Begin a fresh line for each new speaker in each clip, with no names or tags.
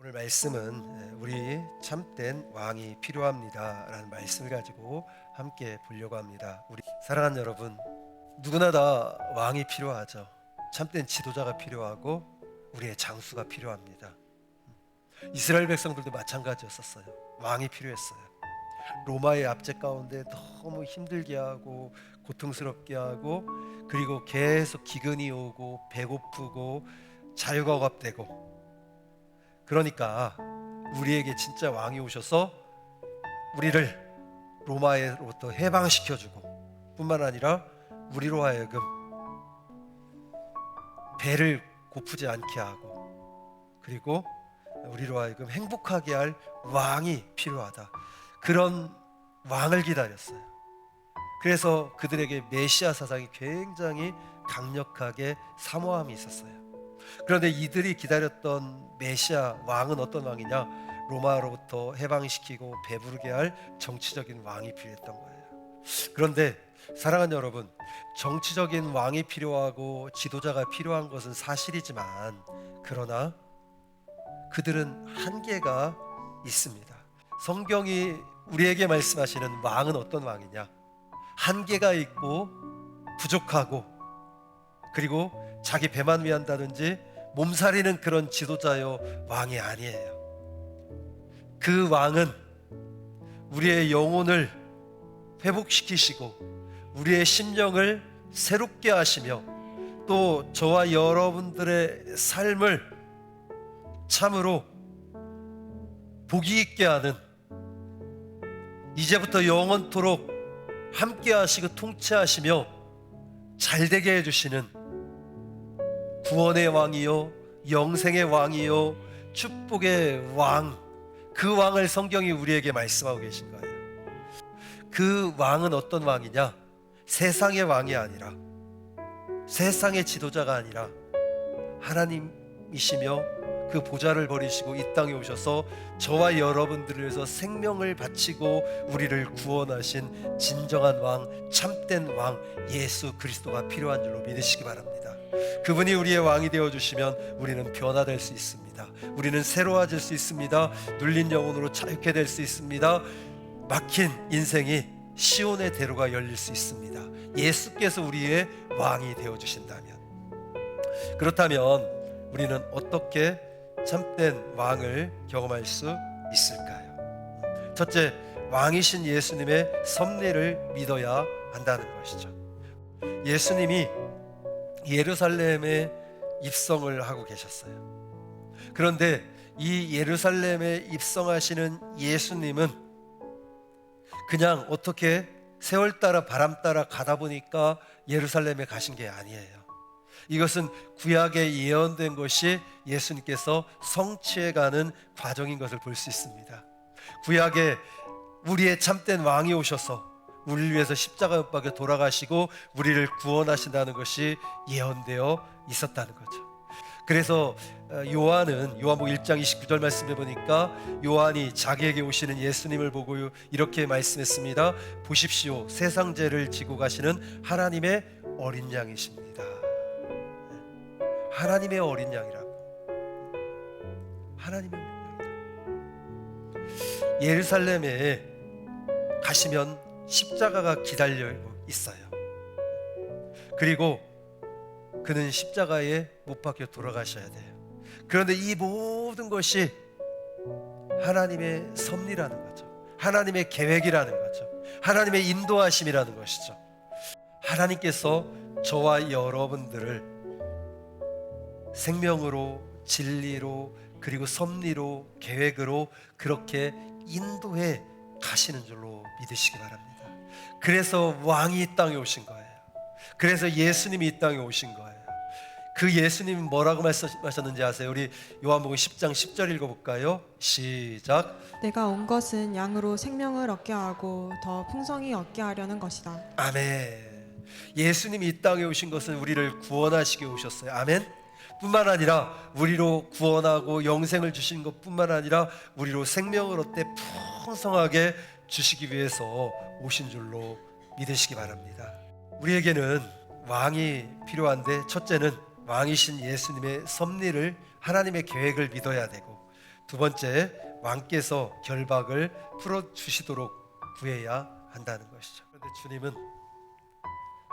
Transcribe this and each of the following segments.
오늘 말씀은 우리 참된 왕이 필요합니다 라는 말씀을 가지고 함께 보려고 합니다. 우리 사랑하는 여러분, 누구나 다 왕이 필요하죠. 참된 지도자가 필요하고 우리의 장수가 필요합니다. 이스라엘 백성들도 마찬가지였었어요. 왕이 필요했어요. 로마의 압제 가운데 너무 힘들게 하고 고통스럽게 하고, 그리고 계속 기근이 오고 배고프고 자유가 억압되고, 그러니까 우리에게 진짜 왕이 오셔서 우리를 로마로부터 해방시켜주고, 뿐만 아니라 우리로 하여금 배를 고프지 않게 하고, 그리고 우리로 하여금 행복하게 할 왕이 필요하다. 그런 왕을 기다렸어요. 그래서 그들에게 메시아 사상이 굉장히 강력하게 사모함이 있었어요. 그런데 이들이 기다렸던 메시아 왕은 어떤 왕이냐? 로마로부터 해방시키고 배부르게 할 정치적인 왕이 필요했던 거예요. 그런데 사랑하는 여러분, 정치적인 왕이 필요하고 지도자가 필요한 것은 사실이지만, 그러나 그들은 한계가 있습니다. 성경이 우리에게 말씀하시는 왕은 어떤 왕이냐? 한계가 있고 부족하고, 그리고 자기 배만 위한다든지 몸살이는 그런 지도자요 왕이 아니에요. 그 왕은 우리의 영혼을 회복시키시고 우리의 심령을 새롭게 하시며, 또 저와 여러분들의 삶을 참으로 복이 있게 하는, 이제부터 영원토록 함께 하시고 통치하시며 잘되게 해주시는 구원의 왕이요 영생의 왕이요 축복의 왕, 그 왕을 성경이 우리에게 말씀하고 계신 거예요. 그 왕은 어떤 왕이냐? 세상의 왕이 아니라, 세상의 지도자가 아니라 하나님이시며 그 보좌를 버리시고 이 땅에 오셔서 저와 여러분들을 위해서 생명을 바치고 우리를 구원하신 진정한 왕, 참된 왕 예수 그리스도가 필요한 줄로 믿으시기 바랍니다. 그분이 우리의 왕이 되어주시면 우리는 변화될 수 있습니다. 우리는 새로워질 수 있습니다. 눌린 영혼으로 자유케 될 수 있습니다. 막힌 인생이 시온의 대로가 열릴 수 있습니다. 예수께서 우리의 왕이 되어주신다면. 그렇다면 우리는 어떻게 참된 왕을 경험할 수 있을까요? 첫째, 왕이신 예수님의 섭리를 믿어야 한다는 것이죠. 예수님이 예루살렘에 입성을 하고 계셨어요. 그런데 이 예루살렘에 입성하시는 예수님은 그냥 어떻게 세월 따라 바람 따라 가다 보니까 예루살렘에 가신 게 아니에요. 이것은 구약에 예언된 것이 예수님께서 성취해가는 과정인 것을 볼 수 있습니다. 구약에 우리의 참된 왕이 오셔서 우리를 위해서 십자가 못 박혀 돌아가시고 우리를 구원하신다는 것이 예언되어 있었다는 거죠. 그래서 요한은 요한복음 1장 29절 말씀해 보니까 요한이 자기에게 오시는 예수님을 보고 이렇게 말씀했습니다. 보십시오, 세상 죄를 지고 가시는 하나님의 어린 양이십니다. 하나님의 어린 양이라고. 하나님의 어린 양이다. 예루살렘에 가시면 십자가가 기다리고 있어요. 그리고 그는 십자가에 못 박혀 돌아가셔야 돼요. 그런데 이 모든 것이 하나님의 섭리라는 거죠. 하나님의 계획이라는 거죠. 하나님의 인도하심이라는 것이죠. 하나님께서 저와 여러분들을 생명으로, 진리로, 그리고 섭리로, 계획으로 그렇게 인도해 가시는 줄로 믿으시기 바랍니다. 그래서 왕이 이 땅에 오신 거예요. 그래서 예수님이 이 땅에 오신 거예요. 그 예수님이 뭐라고 말씀하셨는지 아세요? 우리 요한복음 10장 10절 읽어볼까요? 시작.
내가 온 것은 양으로 생명을 얻게 하고 더 풍성히 얻게 하려는 것이다.
아멘. 예수님이 이 땅에 오신 것은 우리를 구원하시기 오셨어요. 아멘. 뿐만 아니라 우리로 구원하고 영생을 주신 것뿐만 아니라 우리로 생명을 얻되 풍성하게 주시기 위해서 오신 줄로 믿으시기 바랍니다. 우리에게는 왕이 필요한데, 첫째는 왕이신 예수님의 섭리를, 하나님의 계획을 믿어야 되고, 두 번째, 왕께서 결박을 풀어주시도록 구해야 한다는 것이죠. 그런데 주님은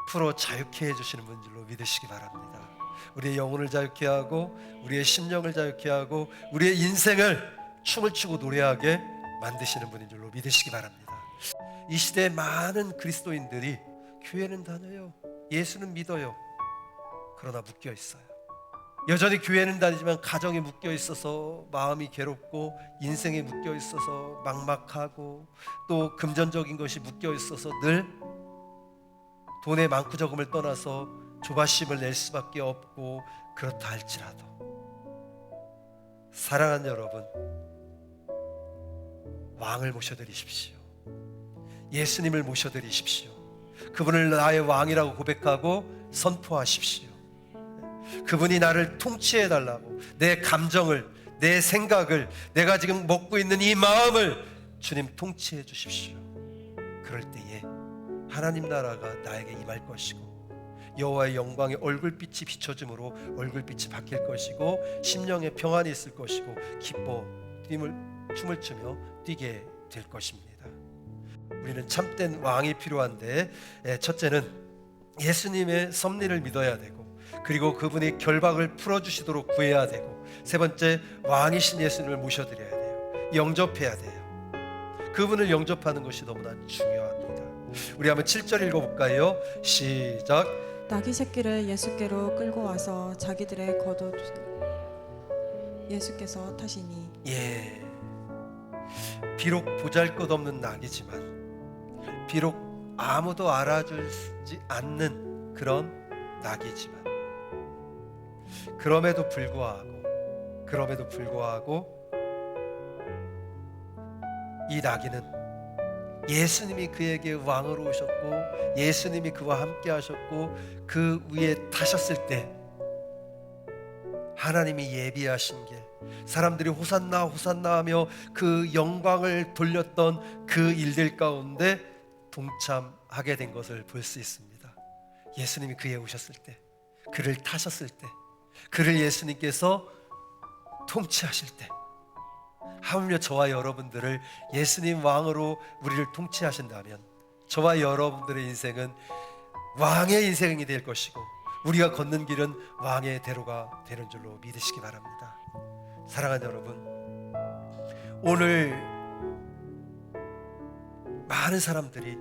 풀어 자유케 해주시는 분인 줄로 믿으시기 바랍니다. 우리의 영혼을 자유케 하고 우리의 심령을 자유케 하고 우리의 인생을 춤을 추고 노래하게 만드시는 분인 줄로 믿으시기 바랍니다. 이 시대에 많은 그리스도인들이 교회는 다녀요, 예수는 믿어요, 그러나 묶여 있어요. 여전히 교회는 다니지만 가정에 묶여 있어서 마음이 괴롭고 인생에 묶여 있어서 막막하고 또 금전적인 것이 묶여 있어서 늘 돈의 많고 적음을 떠나서 조바심을 낼 수밖에 없고, 그렇다 할지라도 사랑하는 여러분, 왕을 모셔드리십시오. 예수님을 모셔드리십시오. 그분을 나의 왕이라고 고백하고 선포하십시오. 그분이 나를 통치해 달라고, 내 감정을, 내 생각을, 내가 지금 먹고 있는 이 마음을 주님 통치해 주십시오. 그럴 때에 하나님 나라가 나에게 임할 것이고 여호와의 영광의 얼굴빛이 비춰짐으로 얼굴빛이 바뀔 것이고 심령에 평안이 있을 것이고 기뻐 춤을 추며 뛰게 될 것입니다. 우리는 참된 왕이 필요한데, 첫째는 예수님의 섭리를 믿어야 되고, 그리고 그분이 결박을 풀어주시도록 구해야 되고, 세 번째, 왕이신 예수님을 모셔드려야 돼요. 영접해야 돼요. 그분을 영접하는 것이 너무나 중요합니다. 우리 한번 7절 읽어볼까요? 시작.
나귀 새끼를 예수께로 끌고 와서 자기들의 겉옷 예수께서 타시니.
예, 비록 보잘것없는 낙이지만, 비록 아무도 알아주지 않는 그런 낙이지만, 그럼에도 불구하고 이 나귀는 예수님이 그에게 왕으로 오셨고 예수님이 그와 함께 하셨고 그 위에 타셨을 때 하나님이 예비하신 길, 사람들이 호산나 호산나 하며 그 영광을 돌렸던 그 일들 가운데 동참하게 된 것을 볼 수 있습니다. 예수님이 그에 오셨을 때, 그를 타셨을 때, 그를 예수님께서 통치하실 때, 하물며 저와 여러분들을 예수님 왕으로 우리를 통치하신다면 저와 여러분들의 인생은 왕의 인생이 될 것이고 우리가 걷는 길은 왕의 대로가 되는 줄로 믿으시기 바랍니다. 사랑하는 여러분, 오늘 많은 사람들이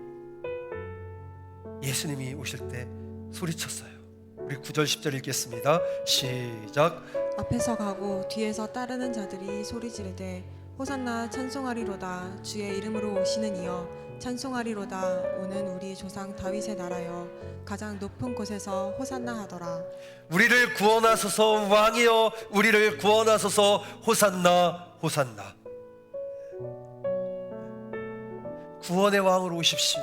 예수님이 오실 때 소리쳤어요. 우리 9절 10절 읽겠습니다. 시작.
앞에서 가고 뒤에서 따르는 자들이 소리 지르되 호산나 찬송하리로다. 주의 이름으로 오시는 이여 찬송하리로다. 오는 우리 조상 다윗의 나라여 가장 높은 곳에서 호산나 하더라.
우리를 구원하소서 왕이여, 우리를 구원하소서 호산나 호산나. 구원의 왕으로 오십시오.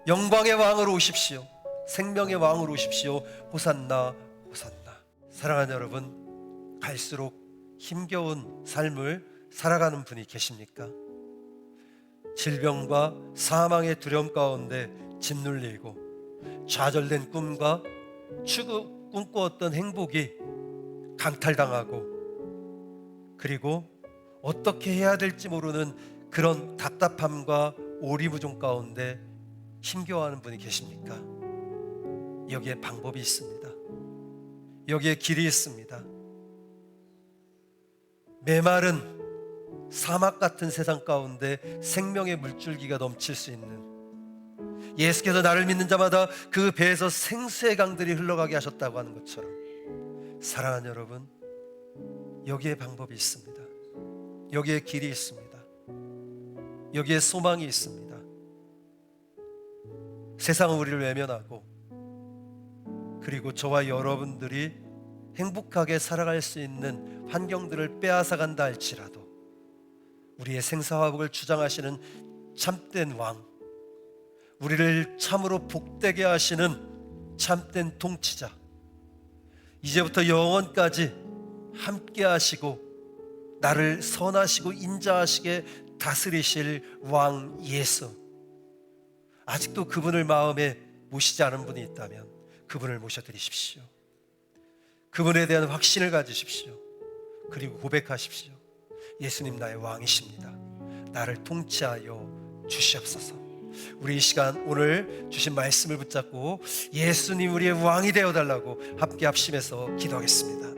영광의 왕으로 오십시오. 생명의 왕으로 오십시오. 호산나 호산나. 사랑하는 여러분, 갈수록 힘겨운 삶을 살아가는 분이 계십니까? 질병과 사망의 두려움 가운데 짓눌리고 좌절된 꿈과 꿈꾸었던 행복이 강탈당하고, 그리고 어떻게 해야 될지 모르는 그런 답답함과 오리무중 가운데 힘겨워하는 분이 계십니까? 여기에 방법이 있습니다. 여기에 길이 있습니다. 메마른 사막 같은 세상 가운데 생명의 물줄기가 넘칠 수 있는, 예수께서 나를 믿는 자마다 그 배에서 생수의 강들이 흘러가게 하셨다고 하는 것처럼, 사랑하는 여러분, 여기에 방법이 있습니다. 여기에 길이 있습니다. 여기에 소망이 있습니다. 세상은 우리를 외면하고, 그리고 저와 여러분들이 행복하게 살아갈 수 있는 환경들을 빼앗아간다 할지라도 우리의 생사화복을 주장하시는 참된 왕, 우리를 참으로 복되게 하시는 참된 통치자, 이제부터 영원까지 함께 하시고 나를 선하시고 인자하시게 다스리실 왕 예수, 아직도 그분을 마음에 모시지 않은 분이 있다면 그분을 모셔드리십시오. 그분에 대한 확신을 가지십시오. 그리고 고백하십시오. 예수님 나의 왕이십니다. 나를 통치하여 주시옵소서. 우리 이 시간 오늘 주신 말씀을 붙잡고 예수님 우리의 왕이 되어달라고 함께 합심해서 기도하겠습니다.